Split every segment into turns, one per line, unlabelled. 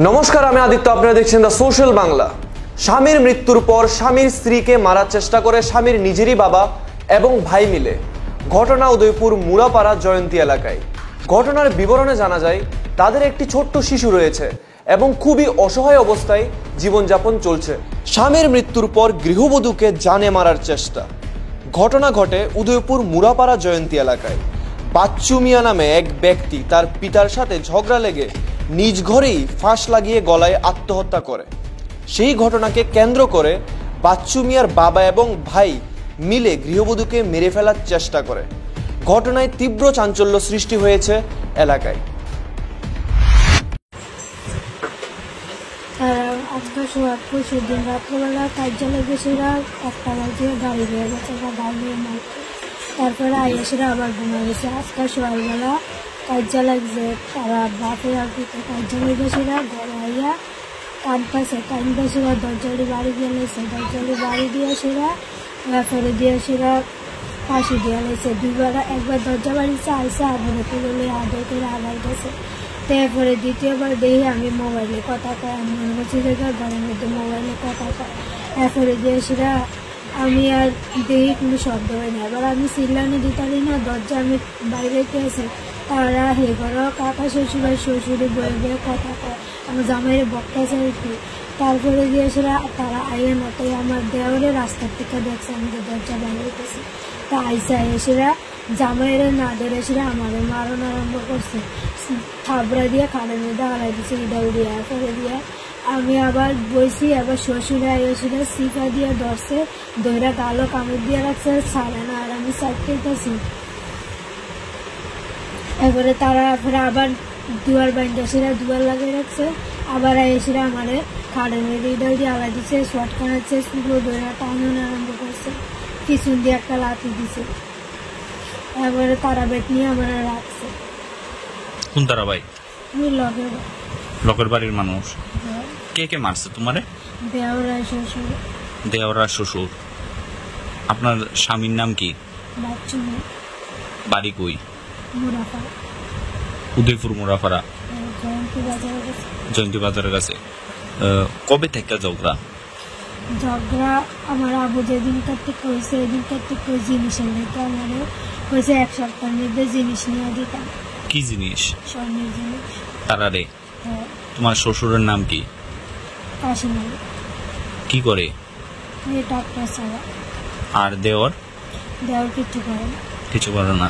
নমস্কার, আমি আদিত্য। আপনারা দেখছেন দ্য সোশ্যাল বাংলা। স্বামীর মৃত্যুর পর স্বামীর স্ত্রীকে মারার চেষ্টা করে স্বামীর নিজেরই বাবা এবং ভাই মিলে। ঘটনা উদয়পুর মুড়াপাড়া জয়ন্তী এলাকায়। ঘটনার বিবরণে জানা যায় তাদের একটি ছোট্ট শিশু রয়েছে এবং খুবই অসহায় অবস্থায় জীবনযাপন চলছে। স্বামীর মৃত্যুর পর গৃহবধূকে জানে মারার চেষ্টা। ঘটনা ঘটে উদয়পুর মুড়াপাড়া জয়ন্তী এলাকায়। বাচ্চু মিয়া নামে এক ব্যক্তি তার পিতার সাথে ঝগড়া লেগে নিজ ঘরেই ফাঁস লাগিয়ে গলায় আত্মহত্যা করে। সেই ঘটনাকে কেন্দ্র করে বাচ্চু মিয়ার বাবা এবং ভাই মিলে গৃহবধূকে মেরে ফেলার চেষ্টা করে। ঘটনায় তীব্র চাঞ্চল্য সৃষ্টি হয়েছে এলাকায়।
আজকে পরশু দিন রাত্রেবেলা কার্যালয় গেছিরা, একটা বাজিয়ে গাড়ি দিয়ে গেছে, গাড়ির মাঠ। তারপরে আইসিরা আবার ঘুমিয়ে গেছে। আজকে সকালবেলা কার্যালয় যে তারা বাপের আগে কার্যালয় গেছিরা, ঘরে আইয়া কানপাশিরা দরজালি বাড়ি দিয়ে লেছে। দরজালি বাড়ি দিয়েছিরা, ফেরে দিয়েছিরা ফাঁসি দিয়ে লেছে। দুইবার, একবার দরজা বাড়িছে আইসে আগুনে তুলে আদর করে আবার গেছে। তারপরে দ্বিতীয়বার দেখি আমি মোবাইলে কথা কয়, আমি মনে করছি যে ঘরের মধ্যে মোবাইলে কথা কয়। এরপরে দিয়েছিরা আমি আর দেখি কোনো শব্দ হয় না। এবার আমি চিল্লানি দিতারি না, দরজা আমি বাইরে গেছি। তারা হে ঘর কাকা শ্বশুর আর শ্বশুরে বয়ে বয়ে কথা কয়, আমার জামাইয়ের বক্তা চাইছি। তারপরে দিয়েছিরা তারা আইয়ের মতো আমার দেওয়ারে রাস্তার থেকে দেখছে আমি যে দরজা বাইরে গেছি। তা আইসা এসেরা জামাইয়ের না ধরেছিরা আমার মারণ আরম্ভ করছে। থাবড়া দিয়ে খালের মধ্যে হারাই দিচ্ছে, ইডা উড়িয়া করে দিয়ে আমি আবার বইছি। আবার শ্বশুরে এসে শিখা দিয়ে ধরছে, দইরা গালো কামড় দিয়ে রাখছে, ছাড়ে না। আর আমি চারটে গেছি। এবারে তারা আবার দুয়ার বাইন্ডাসিরা দুয়ার লাগিয়ে রাখছে। আবার এসে আমারে খালের মধ্যে ইডা দিয়ে হারাই দিচ্ছে, শর্ট কানাচ্ছে, পুরো দইরা টানানো আরম্ভ করছে, পিছন দিয়ে একটা লাথি দিছে। এবারে তারা বেট নিয়ে আমার রাখছে।
কোন তারা ভাই?
লগের
বাড়ির মানুষ। কে কে মারছে তোমারে? দেওরা শ্বশুর। আপনার স্বামীর নাম কি? বাড়ি কই? উদয়পুর মুড়াপাড়া জয়ন্তী বাজারের কাছে। কবে থেকে ঝগড়া?
আমার আবু যেদিনকার থেকে হয়েছে এদিনকার থেকে জিনিসের লেগে আমার হয়েছে, এক সপ্তাহের মধ্যে জিনিস নিয়ে দিতাম।
কি জিনিস?
স্বর্ণের জিনিস।
তারারে? তোমার শ্বশুরের নাম কি? কি করে?
ডাক্তার ছাড়া।
আর দেওর
কিছু করে না।
কিছু করে না।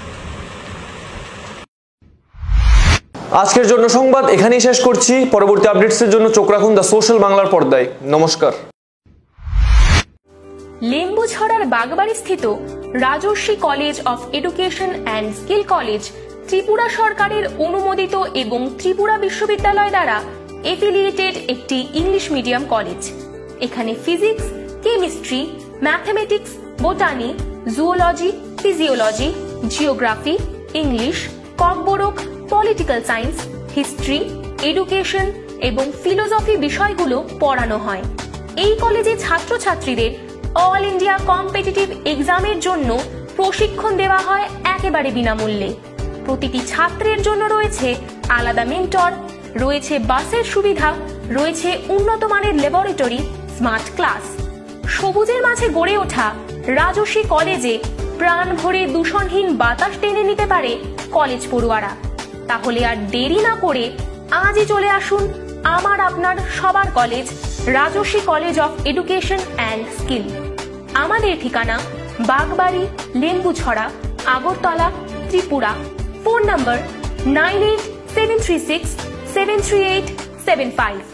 আজকের জন্য সংবাদ এখানেই শেষ করছি। পরবর্তী আপডেটসের জন্য চোখ রাখুন দ্য সোশ্যাল বাংলার পর্দায়। নমস্কার।
লেম্বুছড়ার বাগবাড়ি স্থিত Rajarshi college of education and skill college Tripura সরকারের অনুমোদিত এবং ত্রিপুরা বিশ্ববিদ্যালয় দ্বারা এফিলিয়েটেড একটি ইংলিশ মিডিয়াম কলেজ। এখানে physics, chemistry, mathematics, botany, zoology, physiology, geography, English, Kokborok, political science, history, education এবং ফিলোসফি বিষয়গুলো পড়ানো হয়। এই কলেজে ছাত্রছাত্রীদের অল ইন্ডিয়া কম্পিটিটিভ এক্সামের জন্য প্রশিক্ষণ দেওয়া হয় একেবারে বিনামূল্যে। প্রতিটি ছাত্রের জন্য রয়েছে আলাদা মেন্টর, রয়েছে বাসের সুবিধা, রয়েছে উন্নত মানের ল্যাবরেটরি, স্মার্ট ক্লাস। সবুজের মাঝে গড়ে ওঠা রাজর্ষি কলেজে প্রাণ ভরে দূষণহীন বাতাস টেনে নিতে পারে কলেজ পড়ুয়ারা। তাহলে আর দেরি না করে আজই চলে আসুন আমার আপনার সবার college Rajarshi college of education and skill. আমাদের ঠিকানা বাগবাড়ি, লেম্বুছড়া, আগরতলা, ত্রিপুরা। Phone number 9873673875।